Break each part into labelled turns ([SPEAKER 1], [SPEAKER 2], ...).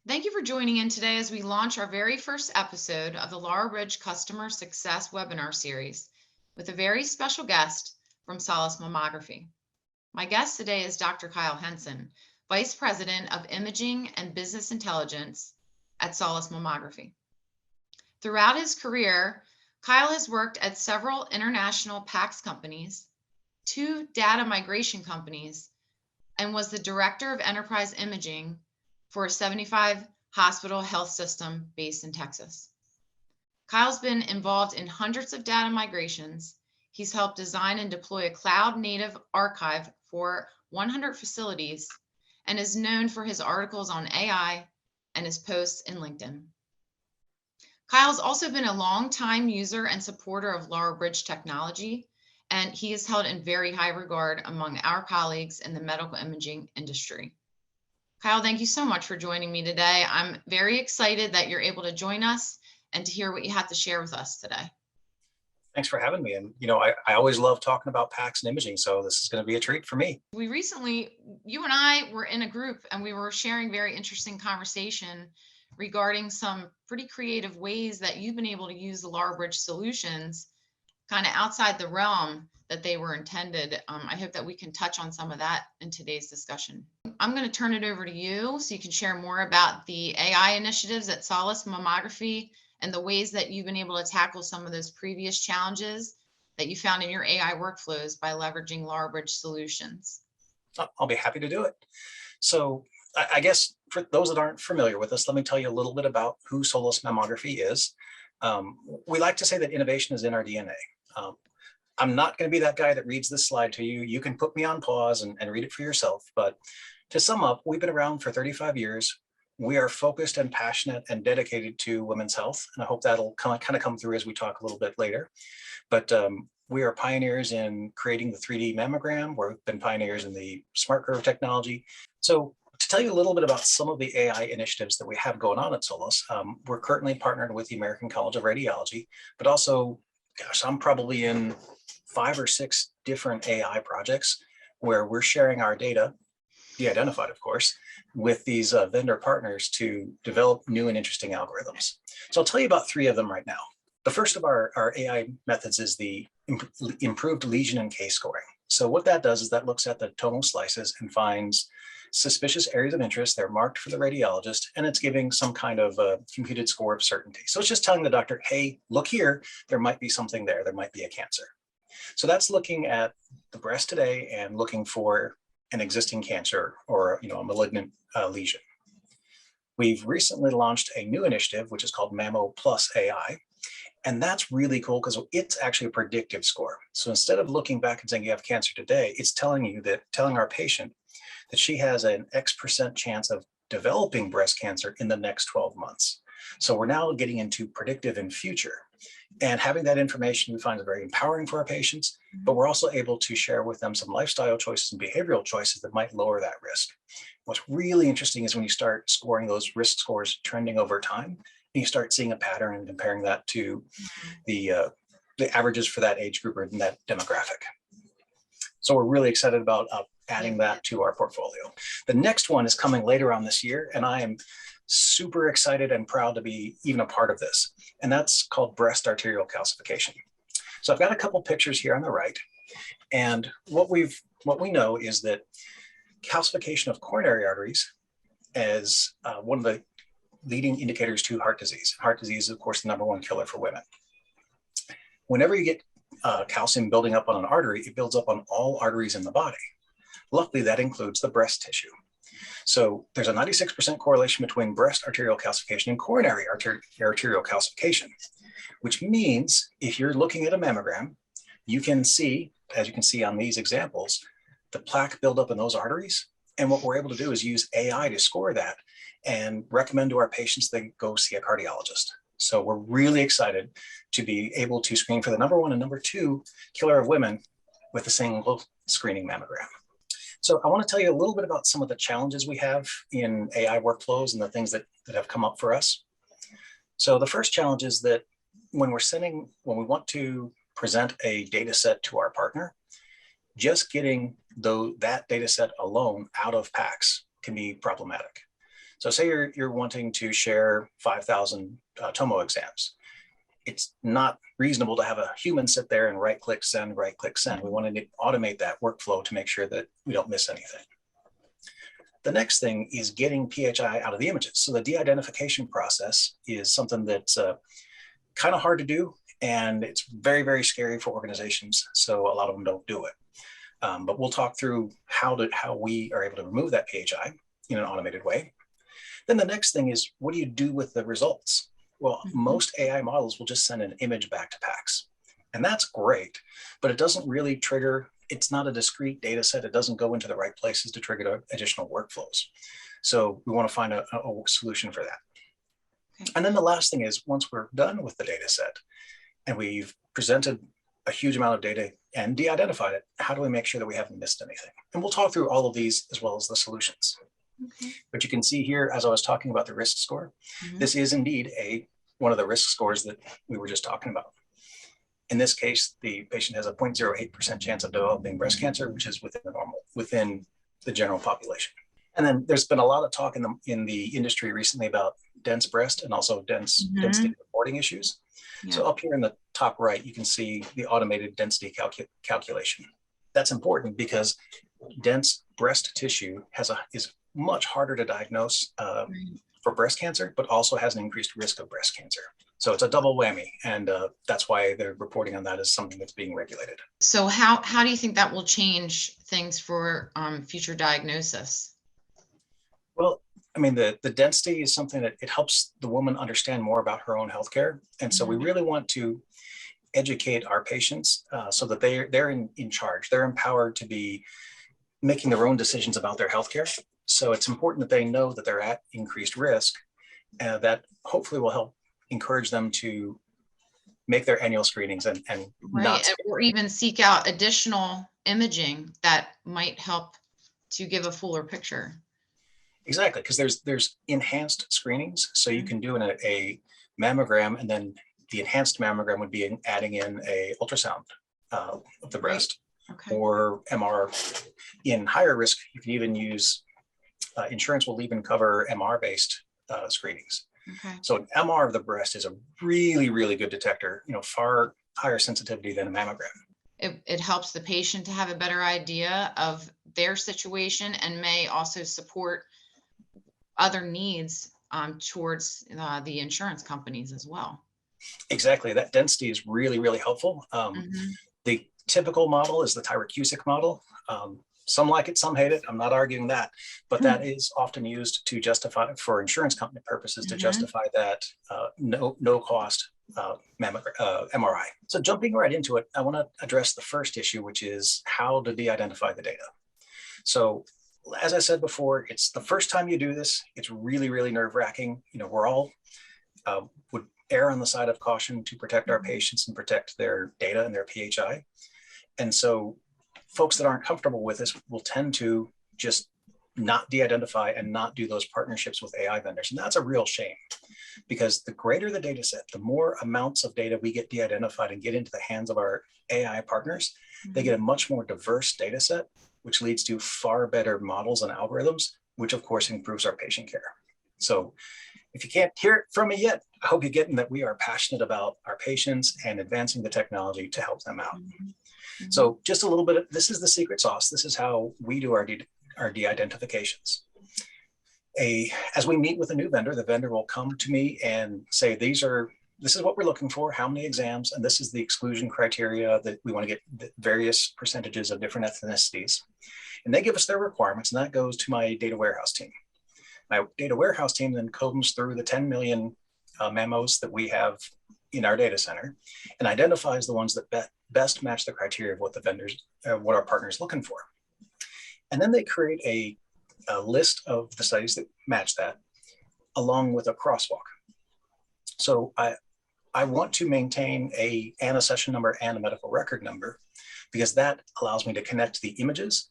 [SPEAKER 1] Thank you for joining in today as we launch our very first episode of the Laurel Customer Success webinar series with a very special guest from Solis Mammography. My guest today is Dr. Kyle Henson, Vice President of Imaging and Business Intelligence at Solis Mammography. Throughout his career, Kyle has worked at several international PACS companies, two data migration companies, and was the Director of Enterprise Imaging for a 75 hospital health system based in Texas. Kyle's been involved in hundreds of data migrations. He's helped design and deploy a cloud-native archive for 100 facilities and is known for his articles on AI and his posts in LinkedIn. Kyle's also been a long-time user and supporter of Laurel technology, and he is held in very high regard among our colleagues in the medical imaging industry. Kyle, thank you so much for joining me today. I'm very excited that you're able to join us and to hear what you have to share with us today.
[SPEAKER 2] Thanks for having me. And, I always love talking about PACS and imaging, so this is going to be a treat for me.
[SPEAKER 1] You and I were in a group and we were sharing very interesting conversation regarding some pretty creative ways that you've been able to use the Laurel solutions kind of outside the realm that they were intended. I hope that we can touch on some of that in today's discussion. I'm going to turn it over to you so you can share more about the AI initiatives at Solis Mammography and the ways that you've been able to tackle some of those previous challenges that you found in your AI workflows by leveraging Laurel solutions.
[SPEAKER 2] I'll be happy to do it. So I guess for those that aren't familiar with us, let me tell you a little bit about who Solis Mammography is. We like to say that innovation is in our DNA. I'm not going to be that guy that reads this slide to you. You can put me on pause and read it for yourself. But to sum up, we've been around for 35 years. We are focused and passionate and dedicated to women's health. And I hope that'll kind of come through as we talk a little bit later. But we are pioneers in creating the 3D mammogram. We've been pioneers in the smart curve technology. So to tell you a little bit about some of the AI initiatives that we have going on at Solis, we're currently partnered with the American College of Radiology, but also, gosh, I'm probably in 5 or 6 different AI projects where we're sharing our data, de-identified of course, with these vendor partners to develop new and interesting algorithms. So I'll tell you about 3 of them right now. The first of our AI methods is the improved lesion and case scoring. So what that does is that looks at the tonal slices and finds suspicious areas of interest. They're marked for the radiologist, and it's giving some kind of a computed score of certainty. So it's just telling the doctor, hey, look here, there might be something there. There might be a cancer. So that's looking at the breast today and looking for an existing cancer or a malignant lesion. We've recently launched a new initiative, which is called Mammo Plus AI. And that's really cool because it's actually a predictive score. So instead of looking back and saying you have cancer today, it's telling our patient that she has an X% chance of developing breast cancer in the next 12 months. So we're now getting into predictive and future. And having that information we find is very empowering for our patients, but we're also able to share with them some lifestyle choices and behavioral choices that might lower that risk. What's really interesting is when you start scoring those risk scores trending over time, and you start seeing a pattern and comparing that to the averages for that age group or that demographic. So we're really excited about adding that to our portfolio. The next one is coming later on this year, and I am super excited and proud to be even a part of this. And that's called breast arterial calcification. So I've got a couple pictures here on the right. And what we know is that calcification of coronary arteries is one of the leading indicators to heart disease. Heart disease is, of course, the #1 killer for women. Whenever you get calcium building up on an artery, it builds up on all arteries in the body. Luckily, that includes the breast tissue. So there's a 96% correlation between breast arterial calcification and coronary arterial calcification, which means if you're looking at a mammogram, you can see, as you can see on these examples, the plaque buildup in those arteries. And what we're able to do is use AI to score that and recommend to our patients they go see a cardiologist. So we're really excited to be able to screen for the #1 and #2 killer of women with a single screening mammogram. So I want to tell you a little bit about some of the challenges we have in AI workflows and the things that have come up for us. So the first challenge is that when we want to present a data set to our partner, just getting that data set alone out of PACS can be problematic. So say you're wanting to share 5,000 tomo exams. It's not reasonable to have a human sit there and right click send, right click send. We want to automate that workflow to make sure that we don't miss anything. The next thing is getting PHI out of the images. So the de-identification process is something that's kind of hard to do, and it's very, very scary for organizations. So a lot of them don't do it. But we'll talk through how we are able to remove that PHI in an automated way. Then the next thing is, what do you do with the results? Well, most AI models will just send an image back to PACS. And that's great, but it doesn't really trigger, it's not a discrete data set. It doesn't go into the right places to trigger additional workflows. So we want to find a solution for that. Okay. And then the last thing is, once we're done with the data set and we've presented a huge amount of data and de-identified it, how do we make sure that we haven't missed anything? And we'll talk through all of these as well as the solutions. Okay. But you can see here, as I was talking about the risk score, this is indeed one of the risk scores that we were just talking about. In this case, the patient has a 0.08% chance of developing breast cancer, which is within the general population. And then there's been a lot of talk in the industry recently about dense breast and also density reporting issues. Yeah. So up here in the top right, you can see the automated density calculation. That's important because dense breast tissue is much harder to diagnose for breast cancer, but also has an increased risk of breast cancer. So it's a double whammy, and that's why they're reporting on that as something that's being regulated.
[SPEAKER 1] So how do you think that will change things for future diagnosis?
[SPEAKER 2] Well, I mean, the density is something that it helps the woman understand more about her own healthcare. And so we really want to educate our patients so that they're in charge. They're empowered to be making their own decisions about their healthcare. So it's important that they know that they're at increased risk, and that hopefully will help encourage them to make their annual screenings and
[SPEAKER 1] right, or even seek out additional imaging that might help to give a fuller picture.
[SPEAKER 2] Exactly, because there's enhanced screenings. So you can do a mammogram, and then the enhanced mammogram would be adding in a ultrasound of the breast, or MR. In higher risk, you can even use insurance will even cover MR-based screenings. So an MR of the breast is a really, really good detector, far higher sensitivity than a mammogram.
[SPEAKER 1] It helps the patient to have a better idea of their situation and may also support other needs towards the insurance companies as well.
[SPEAKER 2] Exactly. That density is really, really helpful. The typical model is the Tyrer-Cuzick model. Some like it, some hate it. I'm not arguing that, but that is often used to justify, for insurance company purposes, to justify that no cost MRI. So jumping right into it, I want to address the first issue, which is how to de-identify the data. So as I said before, it's the first time you do this. It's really, really nerve-wracking. We're all would err on the side of caution to protect our patients and protect their data and their PHI. And so folks that aren't comfortable with this will tend to just not de-identify and not do those partnerships with AI vendors. And that's a real shame, because the greater the data set, the more amounts of data we get de-identified and get into the hands of our AI partners, they get a much more diverse data set, which leads to far better models and algorithms, which of course improves our patient care. So if you can't hear it from me yet, I hope you're getting that we are passionate about our patients and advancing the technology to help them out. So just a little bit of, this is the secret sauce. This is how we do our de-identifications. As we meet with a new vendor, the vendor will come to me and say, this is what we're looking for, how many exams, and this is the exclusion criteria that we want to get various percentages of different ethnicities. And they give us their requirements, and that goes to my data warehouse team. My data warehouse team then combs through the 10 million memos that we have in our data center and identifies the ones that best match the criteria of what the vendors, what our partners looking for. And then they create a list of the studies that match that, along with a crosswalk. So I want to maintain an accession number and a medical record number, because that allows me to connect the images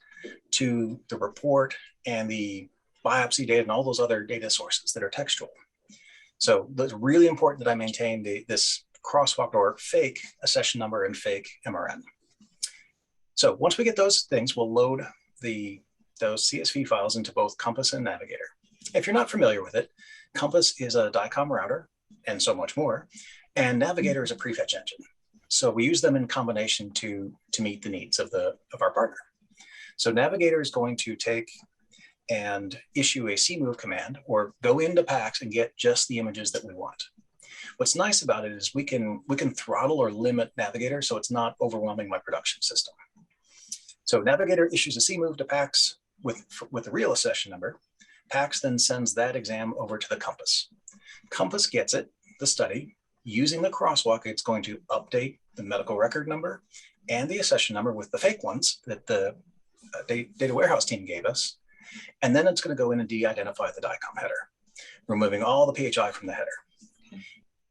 [SPEAKER 2] to the report and the biopsy data and all those other data sources that are textual. So it's really important that I maintain this crosswalk or fake accession number and fake MRN. So once we get those things, we'll load those CSV files into both Compass and Navigator. If you're not familiar with it, Compass is a DICOM router and so much more, and Navigator is a prefetch engine. So we use them in combination to meet the needs of our partner. So Navigator is going to take and issue a cmove command or go into PACS and get just the images that we want. What's nice about it is we can throttle or limit Navigator so it's not overwhelming my production system. So Navigator issues a cmove to PACS with the real accession number. PACS then sends that exam over to the Compass. Compass gets it, the study. Using the crosswalk, it's going to update the medical record number and the accession number with the fake ones that the data warehouse team gave us. And then it's going to go in and de-identify the DICOM header, removing all the PHI from the header.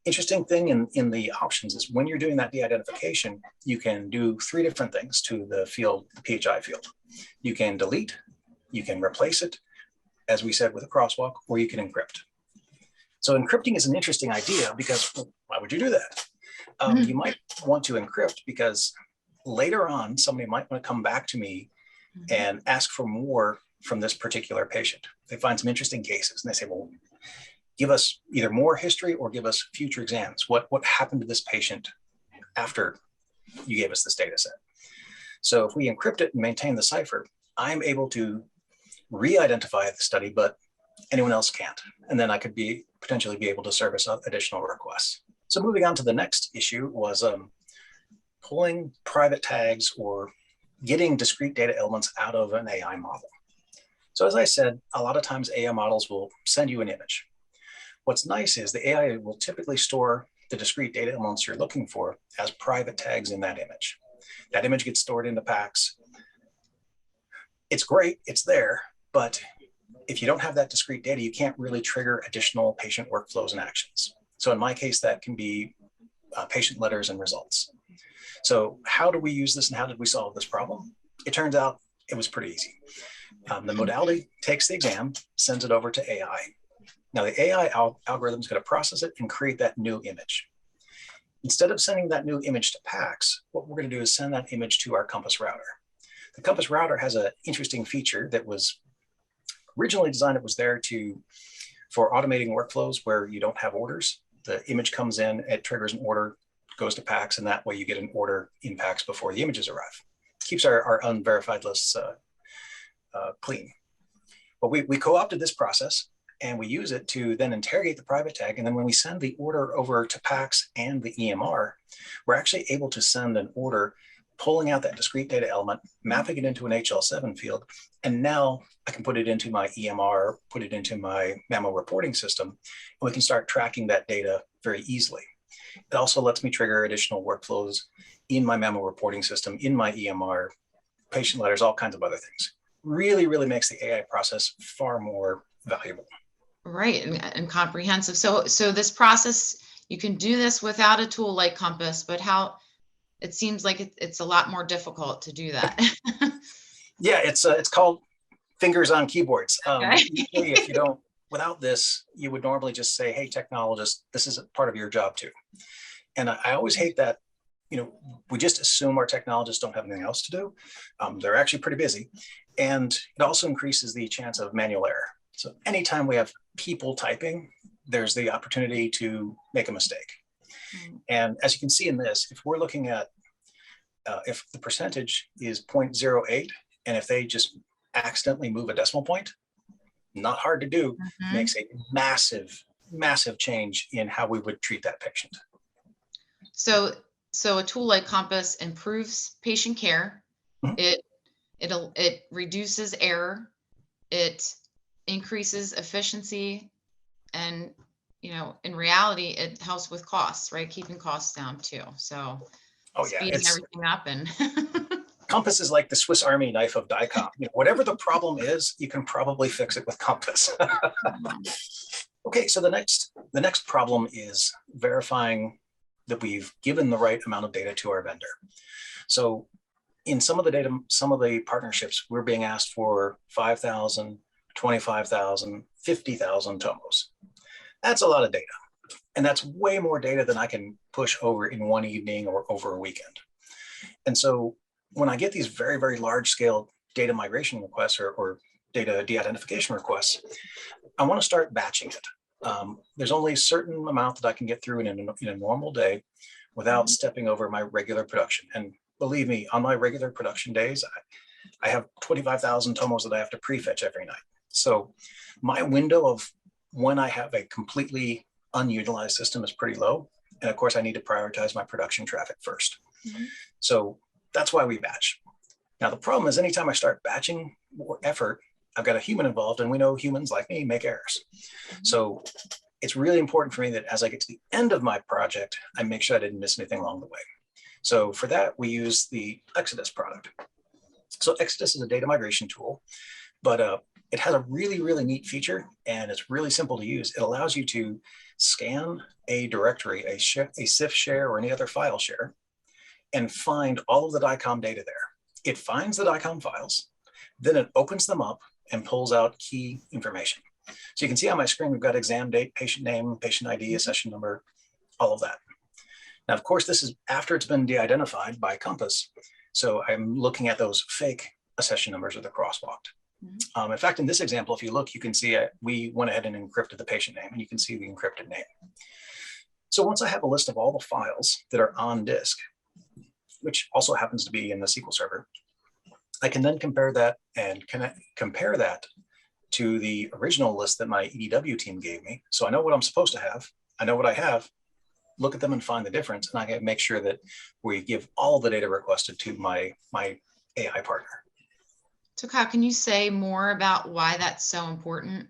[SPEAKER 2] Interesting thing in the options is when you're doing that de-identification, you can do 3 different things to the field, the PHI field. You can delete, you can replace it, as we said, with a crosswalk, or you can encrypt. So encrypting is an interesting idea because why would you do that? You might want to encrypt because later on, somebody might want to come back to me and ask for more from this particular patient. They find some interesting cases and they say, well, give us either more history or give us future exams. What happened to this patient after you gave us this data set? So if we encrypt it and maintain the cipher, I'm able to re-identify the study, but anyone else can't. And then I could potentially be able to service additional requests. So moving on to the next issue was pulling private tags or getting discrete data elements out of an AI model. So as I said, a lot of times AI models will send you an image. What's nice is the AI will typically store the discrete data elements you're looking for as private tags in that image. That image gets stored into PACS. It's great, it's there, but if you don't have that discrete data, you can't really trigger additional patient workflows and actions. So in my case, that can be patient letters and results. So how do we use this and how did we solve this problem? It turns out it was pretty easy. The modality takes the exam, sends it over to AI. Now the AI algorithm is going to process it and create that new image. Instead of sending that new image to PACS, what we're going to do is send that image to our Compass router. The Compass router has an interesting feature that was originally designed. It was there for automating workflows where you don't have orders. The image comes in, it triggers an order, goes to PACS, and that way you get an order in PACS before the images arrive. Keeps our unverified lists clean. But we co-opted this process and we use it to then interrogate the private tag. And then when we send the order over to PACS and the EMR, we're actually able to send an order pulling out that discrete data element, mapping it into an HL7 field. And now I can put it into my EMR, put it into my memo reporting system, and we can start tracking that data very easily. It also lets me trigger additional workflows in my memo reporting system, in my EMR, patient letters, all kinds of other things. Really, really makes the AI process far more valuable.
[SPEAKER 1] Right, and comprehensive. So this process, you can do this without a tool like Compass, but it seems like it's a lot more difficult to do that.
[SPEAKER 2] Yeah, it's called fingers on keyboards.
[SPEAKER 1] Okay.
[SPEAKER 2] If you don't, without this, you would normally just say, hey, technologist, this is a part of your job too. And I always hate that, we just assume our technologists don't have anything else to do. They're actually pretty busy. And it also increases the chance of manual error. So anytime we have people typing, there's the opportunity to make a mistake. And as you can see in this, if we're looking at, if the percentage is 0.08, and if they just accidentally move a decimal point, not hard to do, makes a massive, massive change in how we would treat that patient.
[SPEAKER 1] So a tool like Compass improves patient care. It reduces error. It increases efficiency, and in reality, it helps with costs, right? Keeping costs down too. So speeds everything up. And
[SPEAKER 2] Compass is like the Swiss Army knife of DICOM. Whatever the problem is, you can probably fix it with Compass. Okay, so the next problem is verifying that we've given the right amount of data to our vendor. So in some of the partnerships, we're being asked for 5,000, 25,000, 50,000 tomos. That's a lot of data. And that's way more data than I can push over in one evening or over a weekend. And so when I get these very, very large scale data migration requests or data de-identification requests, I want to start batching it. There's only a certain amount that I can get through in a normal day without stepping over my regular production. And believe me, on my regular production days, I have 25,000 tomos that I have to prefetch every night. So my window of when I have a completely unutilized system is pretty low. And of course, I need to prioritize my production traffic first. So that's why we batch. Now, the problem is anytime I start batching more effort, I've got a human involved, and we know humans like me make errors. So it's really important for me that as I get to the end of my project, I make sure I didn't miss anything along the way. So for that, we use the Exodus product. So Exodus is a data migration tool, but it has a really, really neat feature, and it's really simple to use. It allows you to scan a directory, a CIF share or any other file share, and find all of the DICOM data there. It finds the DICOM files, then it opens them up and pulls out key information. So you can see on my screen, we've got exam date, patient name, patient ID, accession number, all of that. Now, of course, this is after it's been de-identified by Compass. So I'm looking at those fake accession numbers or the crosswalked. In fact, in this example, if you look, you can see we went ahead and encrypted the patient name, and you can see the encrypted name. So once I have a list of all the files that are on disk, which also happens to be in the SQL Server, I can then compare that to the original list that my EDW team gave me. So I know what I'm supposed to have. I know what I have. Look at them and find the difference. And I can make sure that we give all the data requested to my AI partner.
[SPEAKER 1] So Kyle, can you say more about why that's so important?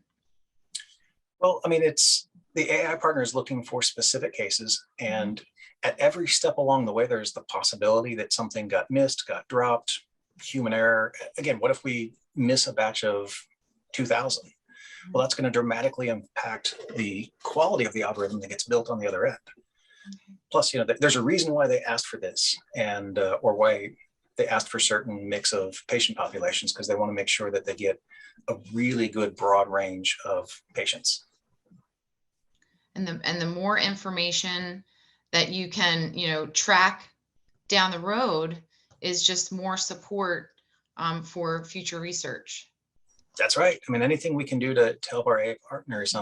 [SPEAKER 2] Well, I mean, it's the AI partner is looking for specific cases, and at every step along the way, there's the possibility that something got missed, got dropped, human error. Again, what if we miss a batch of 2,000? Well, that's going to dramatically impact the quality of the algorithm that gets built on the other end. Plus, there's a reason why they asked for this, and or why they asked for certain mix of patient populations, because they want to make sure that they get a really good broad range of patients.
[SPEAKER 1] And the more information that you can, track down the road is just more support for future research.
[SPEAKER 2] That's right. I mean, anything we can do to help our AI partners.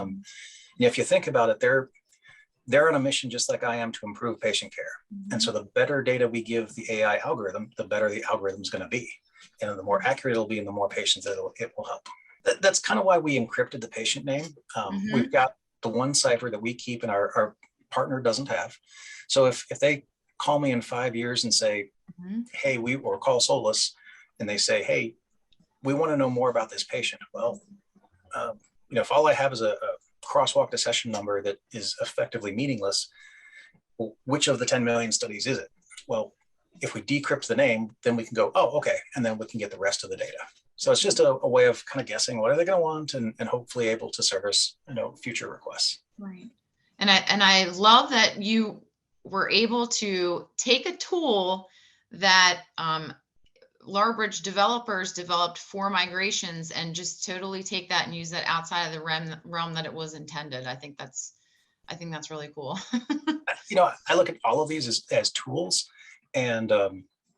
[SPEAKER 2] If you think about it, they're on a mission just like I am to improve patient care. And so the better data we give the AI algorithm, the better the algorithm is going to be. And the more accurate it'll be, and the more patients it will help. That's kind of why we encrypted the patient name. We've got the one cipher that we keep and our partner doesn't have. So if they call me in 5 years and say, hey, or call Solis and they say, hey, we want to know more about this patient. Well, if all I have is a crosswalked accession number that is effectively meaningless, well, which of the 10 million studies is it? Well, if we decrypt the name, then we can go, oh, okay. And then we can get the rest of the data. So it's just a way of kind of guessing what are they going to want and hopefully able to service, future requests.
[SPEAKER 1] Right. And I love that you were able to take a tool that Laurel developers developed for migrations and just totally take that and use that outside of the realm that it was intended. I think that's really cool.
[SPEAKER 2] I look at all of these as tools, and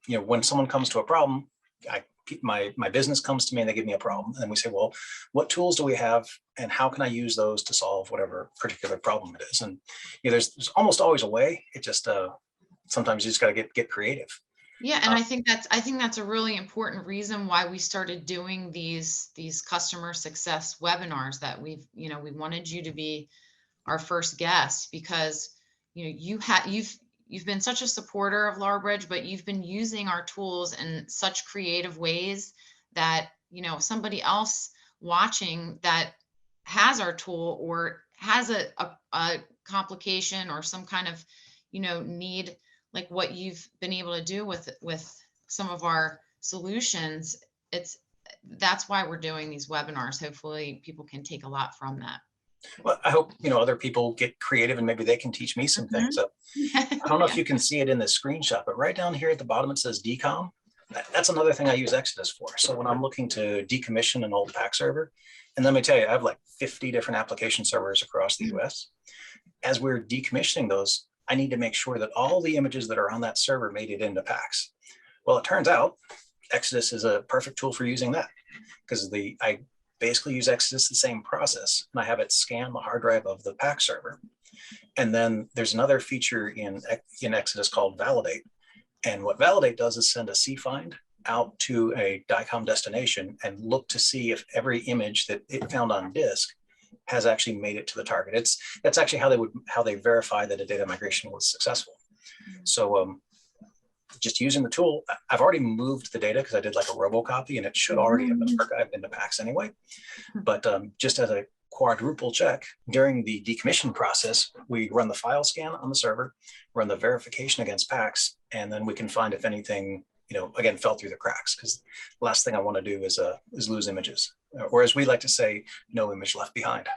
[SPEAKER 2] when someone comes to a problem, my business comes to me and they give me a problem, and we say, well, what tools do we have, and how can I use those to solve whatever particular problem it is? And there's almost always a way. It just sometimes you just got to get creative.
[SPEAKER 1] Yeah, and I think that's a really important reason why we started doing these customer success webinars, that we wanted you to be our first guest, because you've been such a supporter of Laurel, but you've been using our tools in such creative ways that somebody else watching that has our tool or has a complication or some kind of need, like what you've been able to do with some of our solutions. That's why we're doing these webinars. Hopefully people can take a lot from that.
[SPEAKER 2] Well, I hope, other people get creative and maybe they can teach me some things. So I don't know if you can see it in the screenshot, but right down here at the bottom, it says decom. That's another thing I use Exodus for. So when I'm looking to decommission an old PAC server, and let me tell you, I have like 50 different application servers across the US. As we're decommissioning those, I need to make sure that all the images that are on that server made it into PACS. Well, it turns out Exodus is a perfect tool for using that, because I basically use Exodus, the same process, and I have it scan the hard drive of the PAX server. And then there's another feature in Exodus called Validate. And what Validate does is send a CFind out to a DICOM destination and look to see if every image that it found on disk has actually made it to the target. That's actually how they verify that a data migration was successful. So just using the tool, I've already moved the data because I did like a robocopy, and it should already have been archived into PAX anyway. But just as a quadruple check, during the decommission process, we run the file scan on the server, run the verification against PAX, and then we can find if anything, again, fell through the cracks. Because the last thing I want to do is lose images, or as we like to say, no image left behind.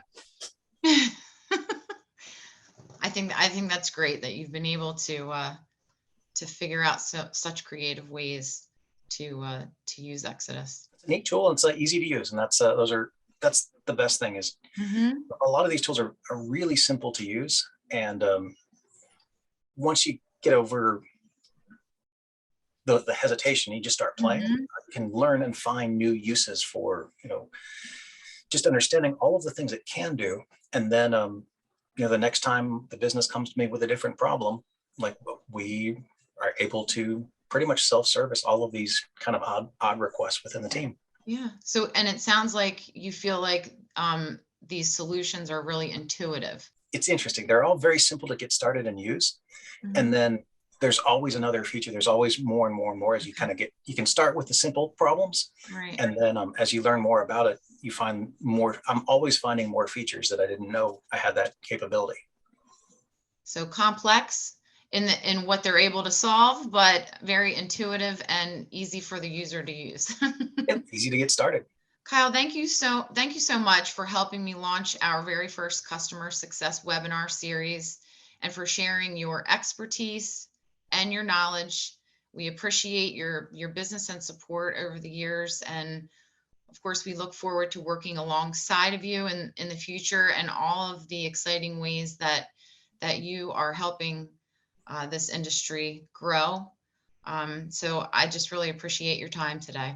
[SPEAKER 1] I think that's great that you've been able to figure out such creative ways to use Exodus.
[SPEAKER 2] It's a neat tool, and it's easy to use, and that's the best thing is a lot of these tools are really simple to use, and once you get over the hesitation, you just start playing. You can learn and find new uses for just understanding all of the things it can do, and then the next time the business comes to me with a different problem, like we are able to pretty much self-service all of these kind of odd requests within the team.
[SPEAKER 1] Yeah. So, and it sounds like you feel like these solutions are really intuitive.
[SPEAKER 2] It's interesting. They're all very simple to get started and use. And then there's always another feature. There's always more and more and more as you kind of you can start with the simple problems.
[SPEAKER 1] Right.
[SPEAKER 2] And then as you learn more about it, you find more. I'm always finding more features that I didn't know I had that capability.
[SPEAKER 1] So complex in what they're able to solve, but very intuitive and easy for the user to use.
[SPEAKER 2] Easy to get started.
[SPEAKER 1] Kyle, thank you so much for helping me launch our very first customer success webinar series and for sharing your expertise and your knowledge. We appreciate your business and support over the years. And of course, we look forward to working alongside of you in the future and all of the exciting ways that you are helping this industry grow. So I just really appreciate your time today.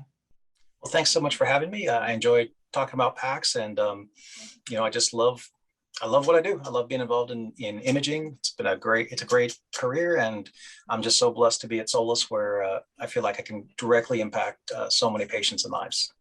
[SPEAKER 2] Well, thanks so much for having me. I enjoyed talking about PAX, and I just love what I do. I love being involved in imaging. It's a great career, and I'm just so blessed to be at Solis, where I feel like I can directly impact so many patients and lives.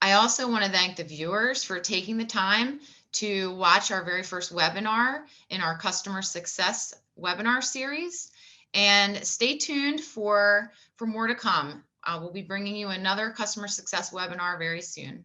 [SPEAKER 1] I also want to thank the viewers for taking the time to watch our very first webinar in our customer success webinar series, and stay tuned for more to come. We'll be bringing you another customer success webinar very soon.